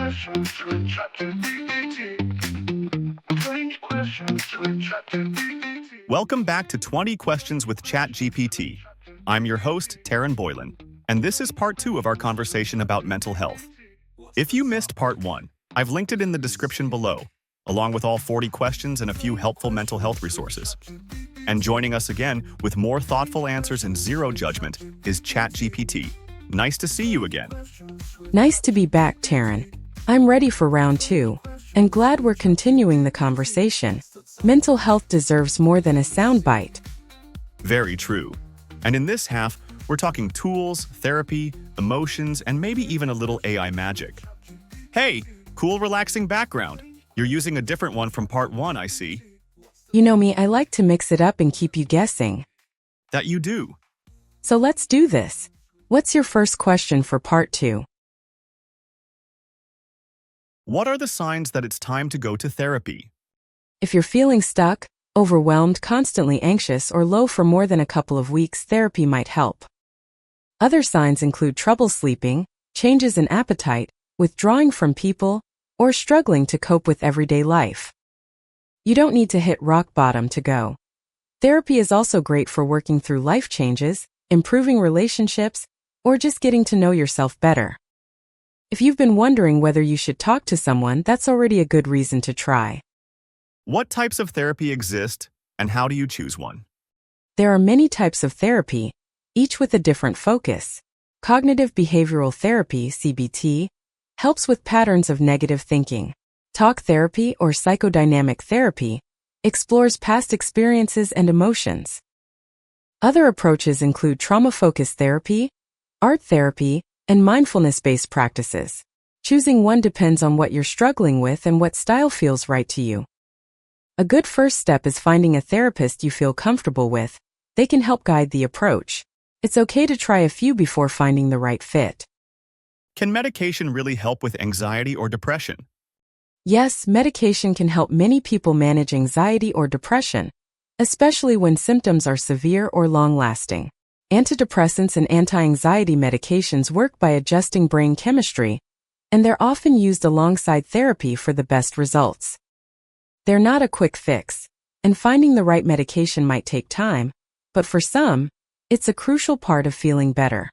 questions with ChatGPT. 20 questions with ChatGPT. Welcome back to 20 Questions with ChatGPT. I'm your host, Taryn Boylan, and this is part 2 of our conversation about mental health. If you missed part 1, I've linked it in the description below, along with all 40 questions and a few helpful mental health resources. And joining us again with more thoughtful answers and zero judgment is ChatGPT. Nice to see you again. Nice to be back, Taryn. I'm ready for round 2, and glad we're continuing the conversation. Mental health deserves more than a soundbite. Very true. And in this half, we're talking tools, therapy, emotions, and maybe even a little AI magic. Hey, cool relaxing background. You're using a different one from part 1, I see. You know me, I like to mix it up and keep you guessing. That you do. So let's do this. What's your first question for part 2? What are the signs that it's time to go to therapy? If you're feeling stuck, overwhelmed, constantly anxious, or low for more than a couple of weeks, therapy might help. Other signs include trouble sleeping, changes in appetite, withdrawing from people, or struggling to cope with everyday life. You don't need to hit rock bottom to go. Therapy is also great for working through life changes, improving relationships, or just getting to know yourself better. If you've been wondering whether you should talk to someone, that's already a good reason to try. What types of therapy exist, and how do you choose one? There are many types of therapy, each with a different focus. Cognitive behavioral therapy, CBT, helps with patterns of negative thinking. Talk therapy or psychodynamic therapy explores past experiences and emotions. Other approaches include trauma-focused therapy, art therapy, and mindfulness-based practices. Choosing one depends on what you're struggling with and what style feels right to you. A good first step is finding a therapist you feel comfortable with. They can help guide the approach. It's okay to try a few before finding the right fit. Can medication really help with anxiety or depression? Yes, medication can help many people manage anxiety or depression, especially when symptoms are severe or long-lasting. Antidepressants and anti-anxiety medications work by adjusting brain chemistry, and they're often used alongside therapy for the best results. They're not a quick fix, and finding the right medication might take time, but for some, it's a crucial part of feeling better.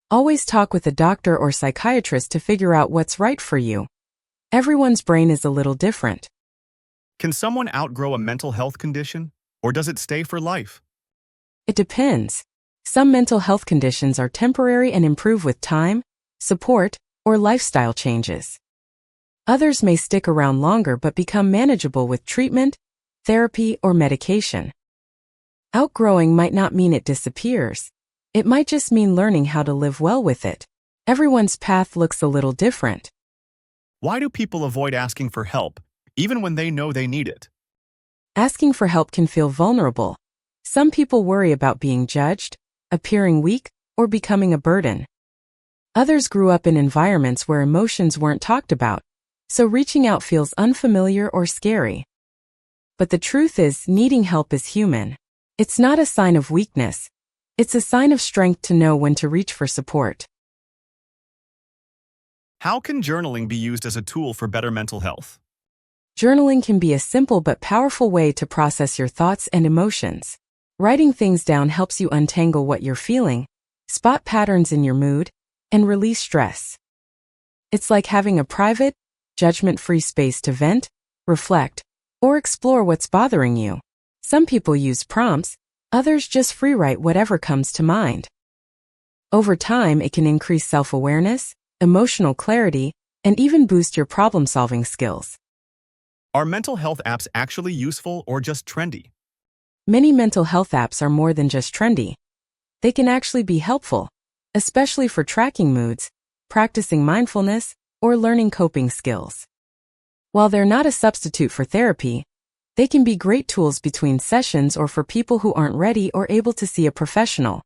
Always talk with a doctor or psychiatrist to figure out what's right for you. Everyone's brain is a little different. Can someone outgrow a mental health condition, or does it stay for life? It depends. Some mental health conditions are temporary and improve with time, support, or lifestyle changes. Others may stick around longer but become manageable with treatment, therapy, or medication. Outgrowing might not mean it disappears. It might just mean learning how to live well with it. Everyone's path looks a little different. Why do people avoid asking for help, even when they know they need it? Asking for help can feel vulnerable. Some people worry about being judged, appearing weak, or becoming a burden. Others grew up in environments where emotions weren't talked about, so reaching out feels unfamiliar or scary. But the truth is, needing help is human. It's not a sign of weakness. It's a sign of strength to know when to reach for support. How can journaling be used as a tool for better mental health? Journaling can be a simple but powerful way to process your thoughts and emotions. Writing things down helps you untangle what you're feeling, spot patterns in your mood, and release stress. It's like having a private, judgment-free space to vent, reflect, or explore what's bothering you. Some people use prompts, others just free-write whatever comes to mind. Over time, it can increase self-awareness, emotional clarity, and even boost your problem-solving skills. Are mental health apps actually useful or just trendy? Many mental health apps are more than just trendy. They can actually be helpful, especially for tracking moods, practicing mindfulness, or learning coping skills. While they're not a substitute for therapy, they can be great tools between sessions or for people who aren't ready or able to see a professional.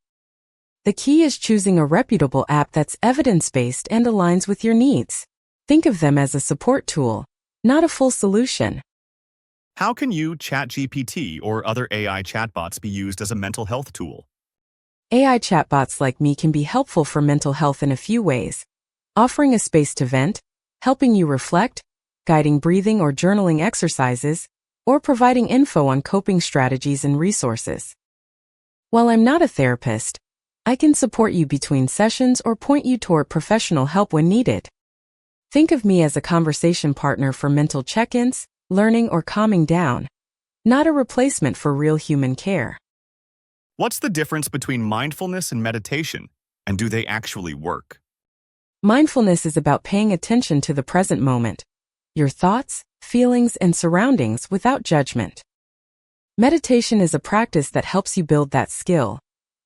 The key is choosing a reputable app that's evidence-based and aligns with your needs. Think of them as a support tool, not a full solution. How can you, ChatGPT, or other AI chatbots be used as a mental health tool? AI chatbots like me can be helpful for mental health in a few ways, offering a space to vent, helping you reflect, guiding breathing or journaling exercises, or providing info on coping strategies and resources. While I'm not a therapist, I can support you between sessions or point you toward professional help when needed. Think of me as a conversation partner for mental check-ins, learning, or calming down, not a replacement for real human care. What's the difference between mindfulness and meditation, and do they actually work? Mindfulness is about paying attention to the present moment, your thoughts, feelings, and surroundings without judgment. Meditation is a practice that helps you build that skill,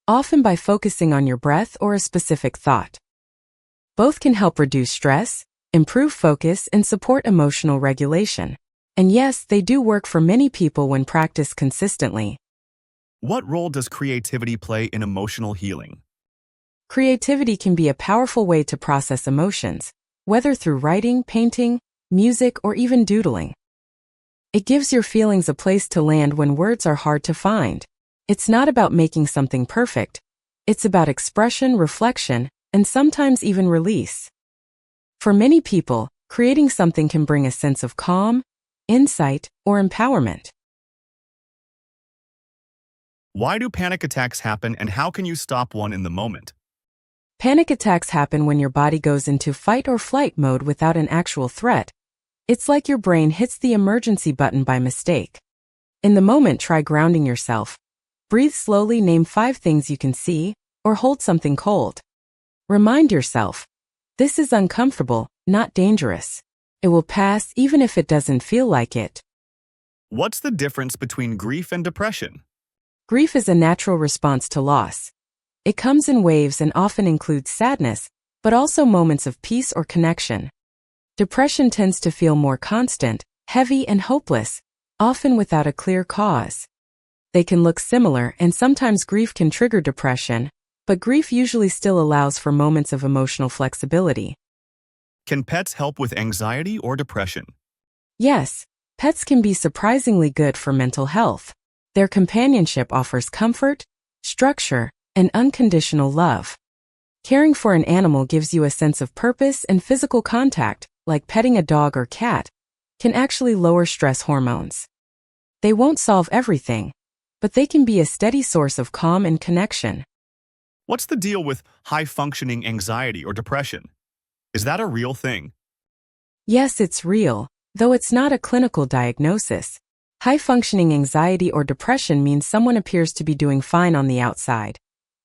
often by focusing on your breath or a specific thought. Both can help reduce stress, improve focus, and support emotional regulation. And yes, they do work for many people when practiced consistently. What role does creativity play in emotional healing? Creativity can be a powerful way to process emotions, whether through writing, painting, music, or even doodling. It gives your feelings a place to land when words are hard to find. It's not about making something perfect. It's about expression, reflection, and sometimes even release. For many people, creating something can bring a sense of calm, insight, or empowerment. Why do panic attacks happen, and how can you stop one in the moment? Panic attacks happen when your body goes into fight or flight mode without an actual threat. It's like your brain hits the emergency button by mistake. In the moment, try grounding yourself. Breathe slowly, name 5 things you can see, or hold something cold. Remind yourself, this is uncomfortable, not dangerous. It will pass even if it doesn't feel like it. What's the difference between grief and depression? Grief is a natural response to loss. It comes in waves and often includes sadness, but also moments of peace or connection. Depression tends to feel more constant, heavy, and hopeless, often without a clear cause. They can look similar, and sometimes grief can trigger depression, but grief usually still allows for moments of emotional flexibility. Can pets help with anxiety or depression? Yes, pets can be surprisingly good for mental health. Their companionship offers comfort, structure, and unconditional love. Caring for an animal gives you a sense of purpose, and physical contact, like petting a dog or cat, can actually lower stress hormones. They won't solve everything, but they can be a steady source of calm and connection. What's the deal with high-functioning anxiety or depression? Is that a real thing? Yes, it's real, though it's not a clinical diagnosis. High-functioning anxiety or depression means someone appears to be doing fine on the outside,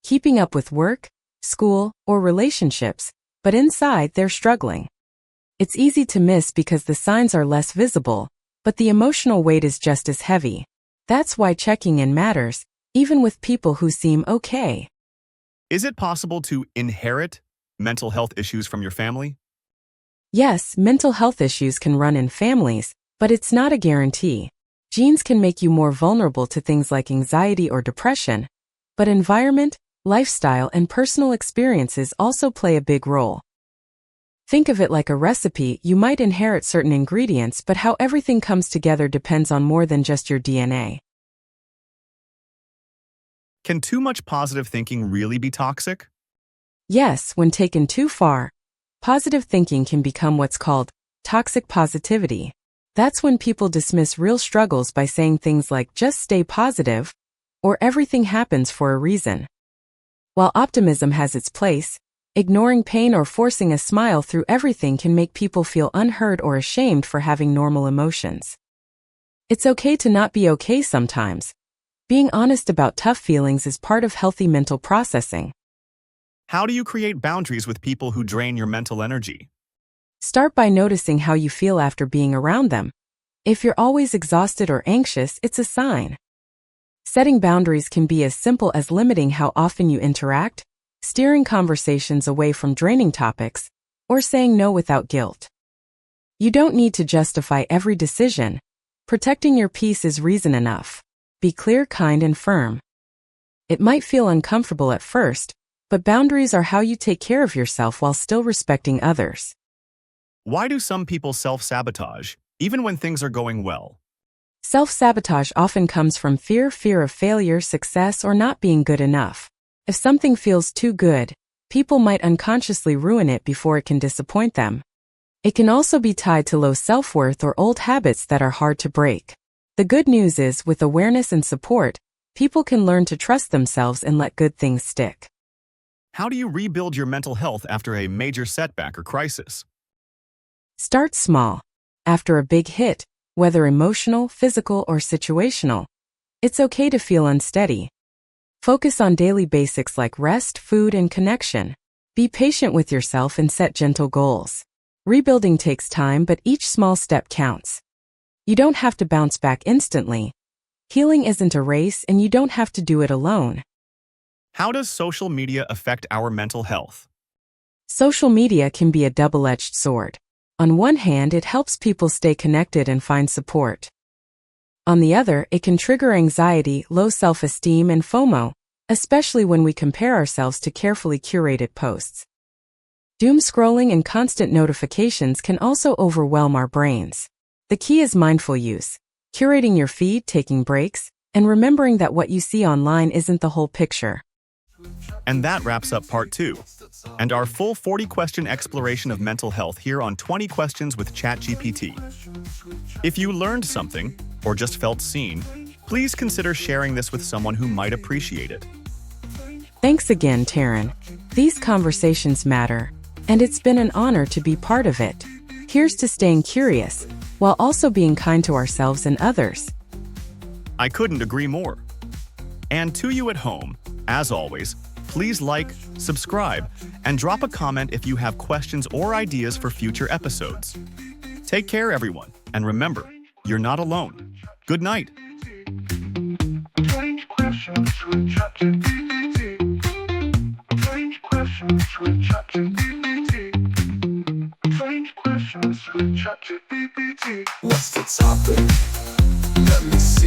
keeping up with work, school, or relationships, but inside they're struggling. It's easy to miss because the signs are less visible, but the emotional weight is just as heavy. That's why checking in matters, even with people who seem okay. Is it possible to inherit mental health issues from your family? Yes, mental health issues can run in families, but it's not a guarantee. Genes can make you more vulnerable to things like anxiety or depression, but environment, lifestyle, and personal experiences also play a big role. Think of it like a recipe. You might inherit certain ingredients, but how everything comes together depends on more than just your DNA. Can too much positive thinking really be toxic? Yes, when taken too far, positive thinking can become what's called toxic positivity. That's when people dismiss real struggles by saying things like just stay positive, or everything happens for a reason. While optimism has its place, ignoring pain or forcing a smile through everything can make people feel unheard or ashamed for having normal emotions. It's okay to not be okay sometimes. Being honest about tough feelings is part of healthy mental processing. How do you create boundaries with people who drain your mental energy? Start by noticing how you feel after being around them. If you're always exhausted or anxious, it's a sign. Setting boundaries can be as simple as limiting how often you interact, steering conversations away from draining topics, or saying no without guilt. You don't need to justify every decision. Protecting your peace is reason enough. Be clear, kind, and firm. It might feel uncomfortable at first, but boundaries are how you take care of yourself while still respecting others. Why do some people self-sabotage, even when things are going well? Self-sabotage often comes from fear of failure, success, or not being good enough. If something feels too good, people might unconsciously ruin it before it can disappoint them. It can also be tied to low self-worth or old habits that are hard to break. The good news is, with awareness and support, people can learn to trust themselves and let good things stick. How do you rebuild your mental health after a major setback or crisis? Start small. After a big hit, whether emotional, physical, or situational, it's okay to feel unsteady. Focus on daily basics like rest, food, and connection. Be patient with yourself and set gentle goals. Rebuilding takes time, but each small step counts. You don't have to bounce back instantly. Healing isn't a race, and you don't have to do it alone. How does social media affect our mental health? Social media can be a double-edged sword. On one hand, it helps people stay connected and find support. On the other, it can trigger anxiety, low self-esteem, and FOMO, especially when we compare ourselves to carefully curated posts. Doom scrolling and constant notifications can also overwhelm our brains. The key is mindful use, curating your feed, taking breaks, and remembering that what you see online isn't the whole picture. And that wraps up part 2, and our full 40-question exploration of mental health here on 20 Questions with ChatGPT. If you learned something, or just felt seen, please consider sharing this with someone who might appreciate it. Thanks again, Taryn. These conversations matter, and it's been an honor to be part of it. Here's to staying curious, while also being kind to ourselves and others. I couldn't agree more. And to you at home, as always, please like, subscribe, and drop a comment if you have questions or ideas for future episodes. Take care, everyone, and remember, you're not alone. Good night. Strange questions with ChatGPT. Strange questions with ChatGPT. Strange questions with ChatGPT. What's the topic? Let me see.